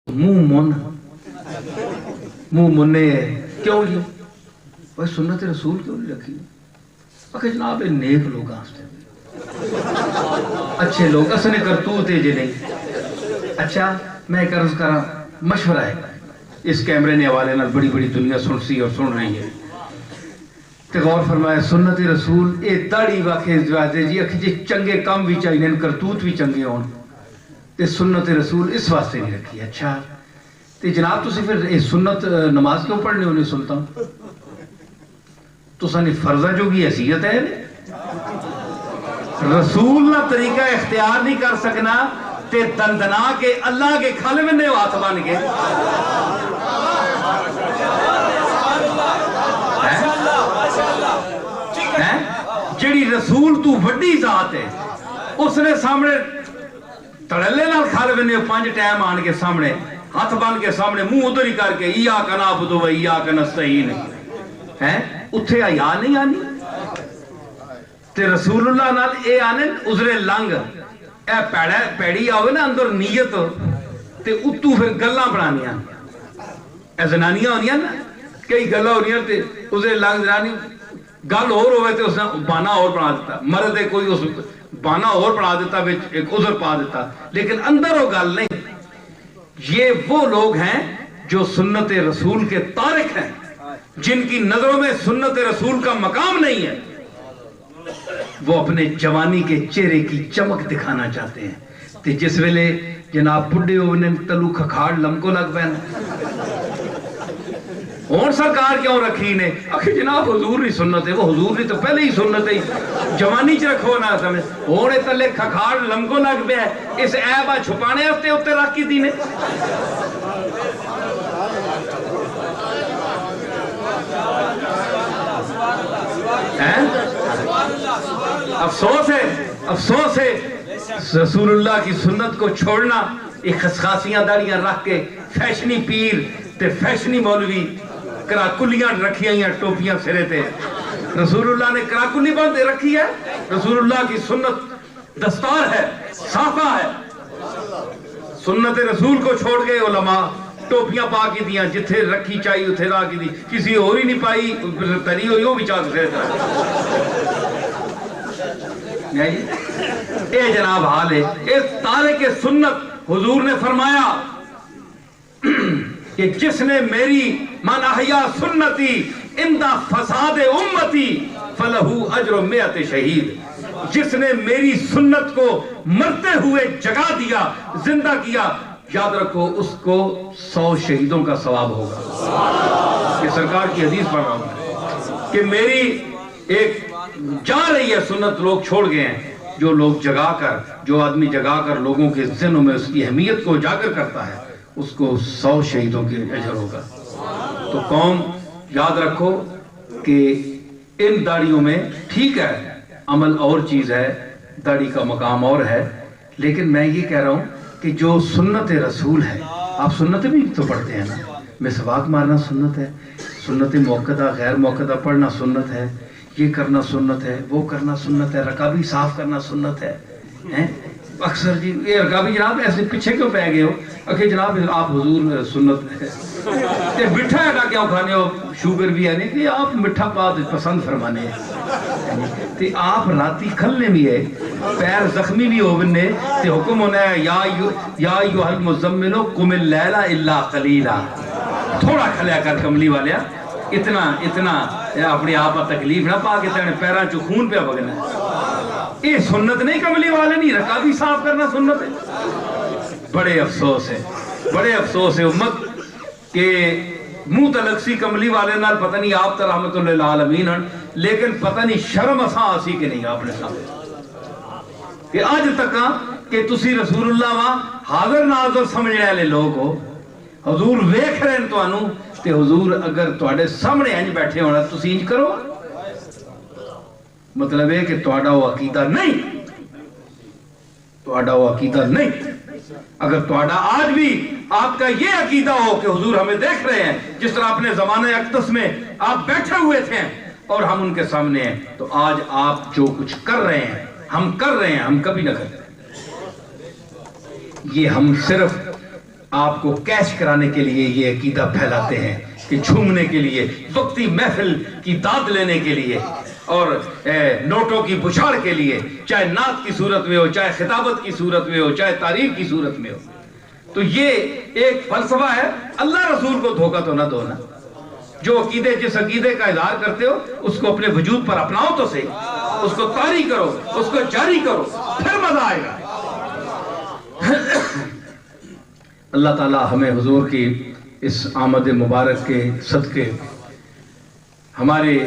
मुंह मुन्ने क्यों जी भाई सुन्नत रसूल क्यों नहीं रखी? आखिर जनाब ये नेक लोग अच्छे लोग असने करतूत है जे नहीं। अच्छा मैं एक अर्ज करा मशवरा है, इस कैमरे ने हवाले नाल बड़ी बड़ी दुनिया सुन सी और सुन रही है ते गौर फरमाया सुन्नत रसूल ये दाढ़ी वाके जी अखी जी चंगे काम भी चाहिए करतूत भी चंगे होन ते सुन्नत रसूल इस वास्ते नहीं रखी। अच्छा ते जनाब तुसी फिर ये सुन्नत नमाज क्यों पढ़ने होने? सुल्तान तुसानी फर्जा जो की हैसियत है रसूल ना तरीका इख्तियार नहीं कर सकना ते दंदना के अल्लाह के खल में ने हाथ बन के जेड़ी रसूल तू वड्डी जात है उसने सामने तड़ले नाल खल में ने 5 टाइम आन के सामने हाथ बन के सामने मुंह उधर ही करके इया कना बुदो इया कनस्तहीन है उत्थे हया नहीं आनी ते रसूलुल्लाह नाल ए आने उजरे लंघ ए पैड़ा पैड़ी आवे ना अंदर नीयत ते उतू फिर गल्लां बनानियां ए जनानियां होनियां ना कई गल्लां होनियां ते उजरे लंघ जनानी गल और होवे ते उसने बाना और बना देता मर्द है कोई उस बाना और बना देता विच एक उजर पा देता लेकिन अंदर वो गल नहीं। ये वो लोग हैं जो सुन्नत रसूल के तारिक हैं जिनकी नजरों में सुन्नत रसूल का मकाम नहीं है। वो अपने जवानी के चेहरे की चमक दिखाना चाहते हैं ते जिस वेले जनाब बुढ़े होने तलू खखाड़ लमको लग पैन और सरकार क्यों रखी ने? आखिर जनाब हुजूर नहीं सुन्नत है, वो हुजूर नहीं तो पहले ही सुन्नत है जवानी च रखो ना समझ होने तले खखाड़ लमको लग पे इस ऐबा छुपाने हफ्ते उत्ते रख की थी ने। अफसोस है रसूलुल्लाह की सुन्नत को छोड़ना। एक खसखासियां दाढ़ियां रख के फैशनी पीर ते फैशनी मौलवी कराकुलियां रखियां टोपियां सिरे ते रसूलुल्लाह ने कराकुली बांध रखी है। रसूलुल्लाह की सुन्नत दस्तार है साफा है। सुन्नत रसूल को छोड़ के उलमा टोपियां पा के दिया जिथे रखी चाहिए उथे ला के दी किसी और ही नहीं पाई तरी हुई वो भी चाल से ये जनाब हाल है। इस तारे के सुन्नत हुजूर ने फरमाया कि जिसने मेरी मन अहया सुन्नती इंदा फसाद उम्मती फलहू अजर मियत शहीद। जिसने मेरी सुन्नत को मरते हुए जगा दिया जिंदा किया याद रखो उसको 100 शहीदों का सवाब होगा। ये सरकार की हदीस पढ़ रहा हूं कि मेरी एक जा रही है सुन्नत लोग छोड़ गए हैं। जो लोग जगाकर जो आदमी जगाकर लोगों के ज़हनों में उसकी अहमियत को उजागर करता है उसको 100 शहीदों के अजर होगा। तो कौम याद रखो कि इन दाढ़ियों में ठीक है अमल और चीज है दाढ़ी का मकाम और है लेकिन मैं ये कह रहा हूं कि जो सुन्नत रसूल है आप सुन्नत भी तो पढ़ते हैं ना। मिसवाक मारना सुन्नत है, सुन्नत मौक़दा गैर मौक़दा पढ़ना सुन्नत है, ये करना सुन्नत है, वो करना सुन्नत है, रकाबी साफ करना सुन्नत है। अक्सर जी ये रकाबी जनाब ऐसे पीछे क्यों पै गए हो? अखे जनाब आप हुजूर सुन्नत है मिठा है क्यों खाने हो? शुगर भी है नहीं कि आप मिठा बात पसंद फरमाने हैं ते आप राती खलने भी है पैर जख्मी भी होने ते हुक्म होना है या युहल मुज़म्मिलो कुमिल लैला इल्ला कलीला। थोड़ा खलिया कर कमली वाले इतना इतना अपने आप तकलीफ ना पा के तेने पैरों चो खून पे बगना। ये सुन्नत नहीं कमली वाले नहीं रकाबी साफ करना सुन्नत है। बड़े अफसोस है उम्मत के मुंह तलक सी कमली वाले नाल पता नहीं आप तो रहमतुल लिल आलमीन लेकिन पता नहीं शर्म असा आसी कि नहीं अपने सामने कि आज तक कि तुसी रसूलुल्लाह वा हाजिर नाज़र समझने वाले लोग हो। हुजूर वेख रहे हैं तुहानू ते हुजूर अगर तुहाडे सामने इंज बैठे होना तुसी इंज करो मतलब है कि तुहाडा वो अकीदा नहीं, तुहाडा वो अकीदा नहीं। अगर तुहाडा आज भी आपका ये अकीदा हो कि हुजूर हमें देख रहे हैं जिस तरह अपने जमाने अक्तस में आप बैठे हुए थे और हम उनके सामने हैं तो आज आप जो कुछ कर रहे हैं हम कर रहे हैं हम कभी ना करते। ये हम सिर्फ آپ کو کیش کرانے کے لیے یہ عقیدہ پھیلاتے ہیں کہ جھومنے کے لیے، وقتی محفل کی داد لینے کے لیے اور نوٹوں کی بچھاڑ کے لیے، چاہے نعت کی صورت میں ہو، چاہے خطابت کی صورت میں ہو، چاہے تاریخ کی صورت میں ہو. تو یہ ایک فلسفہ ہے. اللہ رسول کو دھوکہ تو نہ دو نا. جو عقیدے جس عقیدے کا اظہار کرتے ہو اس کو اپنے وجود پر اپناؤ تو صحیح، اس کو طاری کرو، اس کو جاری کرو، پھر مزہ آئے گا. اللہ تعالی ہمیں حضور کی اس آمد مبارک کے صدقے ہمارے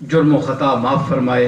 جرم و خطا معاف فرمائے.